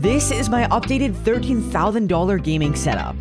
This is my updated $13,000 gaming setup.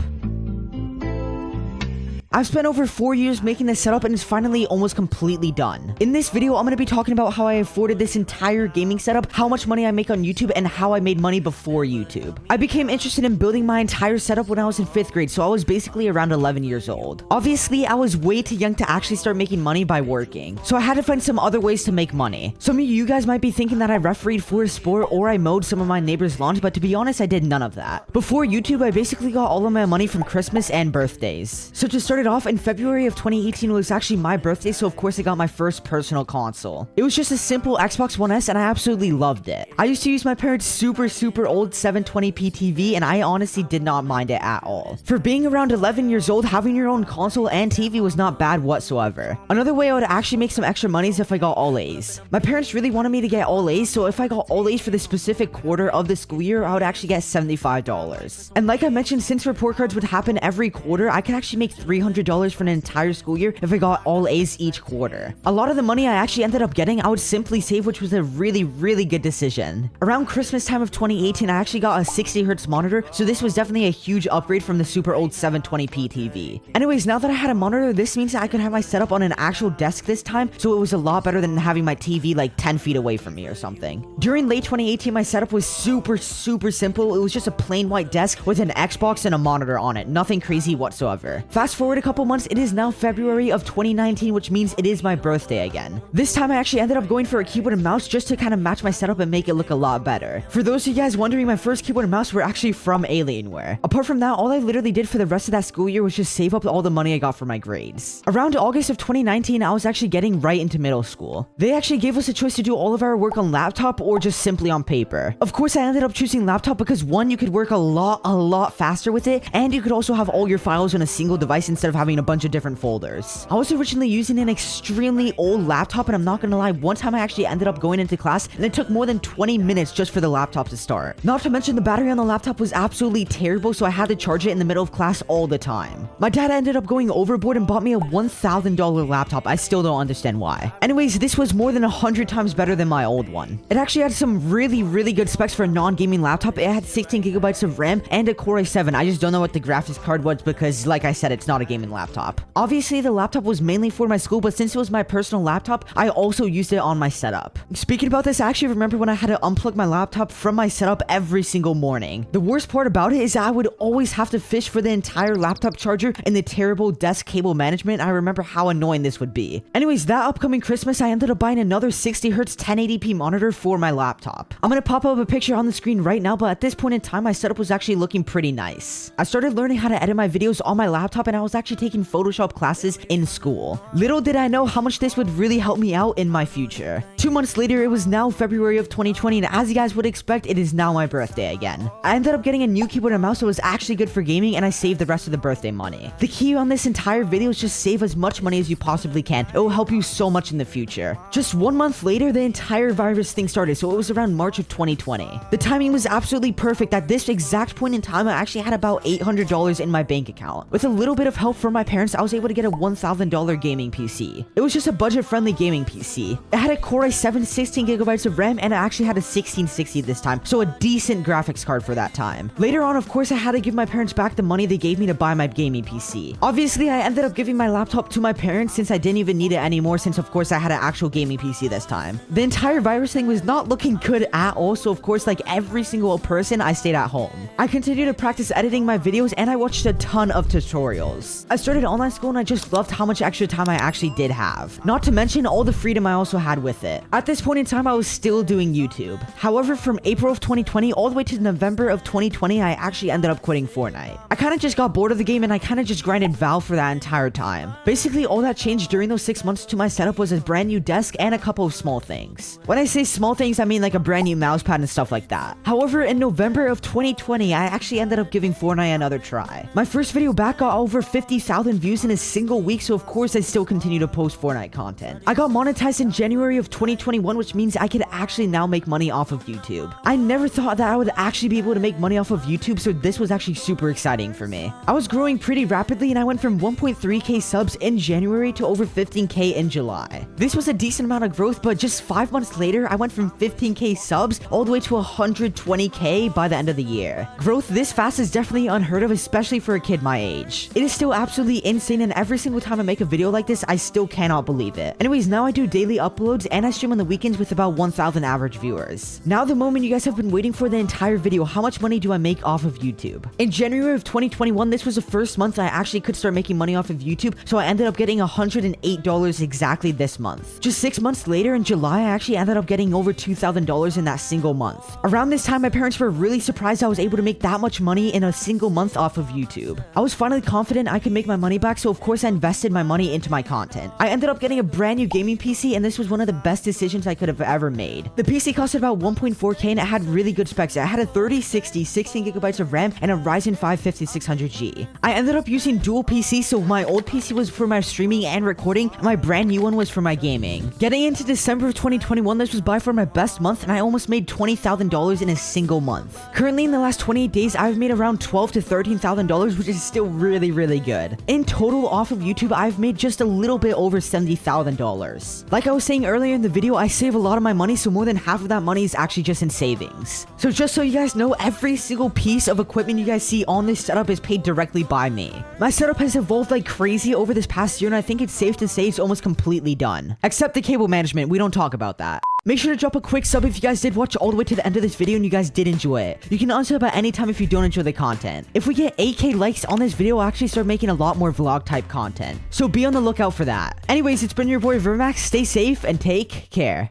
I've spent over 4 years making this setup and it's finally almost completely done. In this video, I'm going to be talking about how I afforded this entire gaming setup, how much money I make on YouTube, and how I made money before YouTube. I became interested in building my entire setup when I was in 5th grade, so I was basically around 11 years old. Obviously, I was way too young to actually start making money by working, so I had to find some other ways to make money. Some of you guys might be thinking that I refereed for a sport or I mowed some of my neighbors' lawns, but to be honest, I did none of that. Before YouTube, I basically got all of my money from Christmas and birthdays. So to start it off, in February of 2018 was actually my birthday, so of course I got my first personal console. It was just a simple Xbox One S and I absolutely loved it. I used to use my parents' super old 720p TV and I honestly did not mind it at all. For being around 11 years old, having your own console and TV was not bad whatsoever. Another way I would actually make some extra money is if I got all A's. My parents really wanted me to get all A's, so if I got all A's for the specific quarter of the school year, I would actually get $75. And like I mentioned, since report cards would happen every quarter, I could actually make $300 for an entire school year if I got all A's each quarter. A lot of the money I actually ended up getting, I would simply save, which was a really good decision. Around Christmas time of 2018, I actually got a 60Hz monitor, so this was definitely a huge upgrade from the super old 720p TV. Anyways, now that I had a monitor, this means that I could have my setup on an actual desk this time, so it was a lot better than having my TV like 10 feet away from me or something. During late 2018, my setup was super simple. It was just a plain white desk with an Xbox and a monitor on it. Nothing crazy whatsoever. Fast forward a couple months, it is now February of 2019, which means it is my birthday again. This time I actually ended up going for a keyboard and mouse just to kind of match my setup and make it look a lot better. For those of you guys wondering, my first keyboard and mouse were actually from Alienware. Apart from that, all I literally did for the rest of that school year was just save up all the money I got for my grades. Around August of 2019, I was actually getting right into middle school. They actually gave us a choice to do all of our work on laptop or just simply on paper. Of course, I ended up choosing laptop because one, you could work a lot faster with it, and you could also have all your files on a single device instead of having a bunch of different folders. I was originally using an extremely old laptop, and I'm not gonna lie, one time I actually ended up going into class and it took more than 20 minutes just for the laptop to start. Not to mention the battery on the laptop was absolutely terrible, so I had to charge it in the middle of class all the time. My dad ended up going overboard and bought me a $1,000 laptop. I still don't understand why. Anyways, this was more than 100 times better than my old one. It actually had some really good specs for a non-gaming laptop. It had 16 gigabytes of RAM and a Core i7. I just don't know what the graphics card was because, like I said, it's not a gaming laptop. Obviously, the laptop was mainly for my school, but since it was my personal laptop, I also used it on my setup. Speaking about this, I actually remember when I had to unplug my laptop from my setup every single morning. The worst part about it is that I would always have to fish for the entire laptop charger and the terrible desk cable management. I remember how annoying this would be. Anyways, that upcoming Christmas, I ended up buying another 60Hz 1080p monitor for my laptop. I'm gonna pop up a picture on the screen right now, but at this point in time, my setup was actually looking pretty nice. I started learning how to edit my videos on my laptop, and I was actually taking Photoshop classes in school. Little did I know how much this would really help me out in my future. 2 months later, it was now February of 2020, and as you guys would expect, it is now my birthday again. I ended up getting a new keyboard and mouse that was actually good for gaming, and I saved the rest of the birthday money. The key on this entire video is just save as much money as you possibly can. It will help you so much in the future. Just 1 month later, the entire virus thing started, so it was around March of 2020. The timing was absolutely perfect. At this exact point in time, I actually had about $800 in my bank account. With a little bit of help from my parents, I was able to get a $1,000 gaming PC. It was just a budget-friendly gaming PC. It had a Core i7, 16 gigabytes of RAM, and it actually had a 1660 this time, so a decent graphics card for that time. Later on, of course, I had to give my parents back the money they gave me to buy my gaming PC. Obviously, I ended up giving my laptop to my parents since I didn't even need it anymore, since of course I had an actual gaming PC this time. The entire virus thing was not looking good at all, so of course, like every single person, I stayed at home. I continued to practice editing my videos, and I watched a ton of tutorials. I started online school, and I just loved how much extra time I actually did have. Not to mention all the freedom I also had with it. At this point in time, I was still doing YouTube. However, from April of 2020 all the way to November of 2020, I actually ended up quitting Fortnite. I kind of just got bored of the game, and I kind of just grinded Valve for that entire time. Basically, all that changed during those 6 months to my setup was a brand new desk and a couple of small things. When I say small things, I mean like a brand new mouse pad and stuff like that. However, in November of 2020, I actually ended up giving Fortnite another try. My first video back got over 50,000 views in a single week, so of course I still continue to post Fortnite content. I got monetized in January of 2021, which means I could actually now make money off of YouTube. I never thought that I would actually be able to make money off of YouTube, so this was actually super exciting for me. I was growing pretty rapidly and I went from 1.3k subs in January to over 15k in July. This was a decent amount of growth, but just 5 months later, I went from 15k subs all the way to 120k by the end of the year. Growth this fast is definitely unheard of, especially for a kid my age. It is still absolutely insane, and every single time I make a video like this, I still cannot believe it. Anyways, now I do daily uploads and I stream on the weekends with about 1,000 average viewers. Now the moment you guys have been waiting for the entire video, how much money do I make off of YouTube? In January of 2021, this was the first month I actually could start making money off of YouTube, so I ended up getting $108 exactly this month. Just 6 months later, in July, I actually ended up getting over $2,000 in that single month. Around this time, my parents were really surprised I was able to make that much money in a single month off of YouTube. I was finally confident I could make my money back, so of course I invested my money into my content. I ended up getting a brand new gaming PC, and this was one of the best decisions I could have ever made. The PC costed about 1.4k and it had really good specs. It had a 3060 16GB of RAM and a Ryzen 5 5600G. I ended up using dual PCs, so my old PC was for my streaming and recording, and my brand new one was for my gaming. Getting into December of 2021, this was by far my best month, and I almost made $20,000 in a single month. Currently, in the last 28 days, I've made around $12,000 to $13,000, which is still really good. In total, off of YouTube, I've made just a little bit over $70,000. Like I was saying earlier in the video, I save a lot of my money, so more than half of that money is actually just in savings. So just so you guys know, every single piece of equipment you guys see on this setup is paid directly by me. My setup has evolved like crazy over this past year, and I think it's safe to say it's almost completely done. Except the cable management, we don't talk about that. Make sure to drop a quick sub if you guys did watch all the way to the end of this video and you guys did enjoy it. You can unsub at any time if you don't enjoy the content. If we get 8k likes on this video, I'll actually start making a lot more vlog type content. So be on the lookout for that. Anyways, it's been your boy Vermax. Stay safe and take care.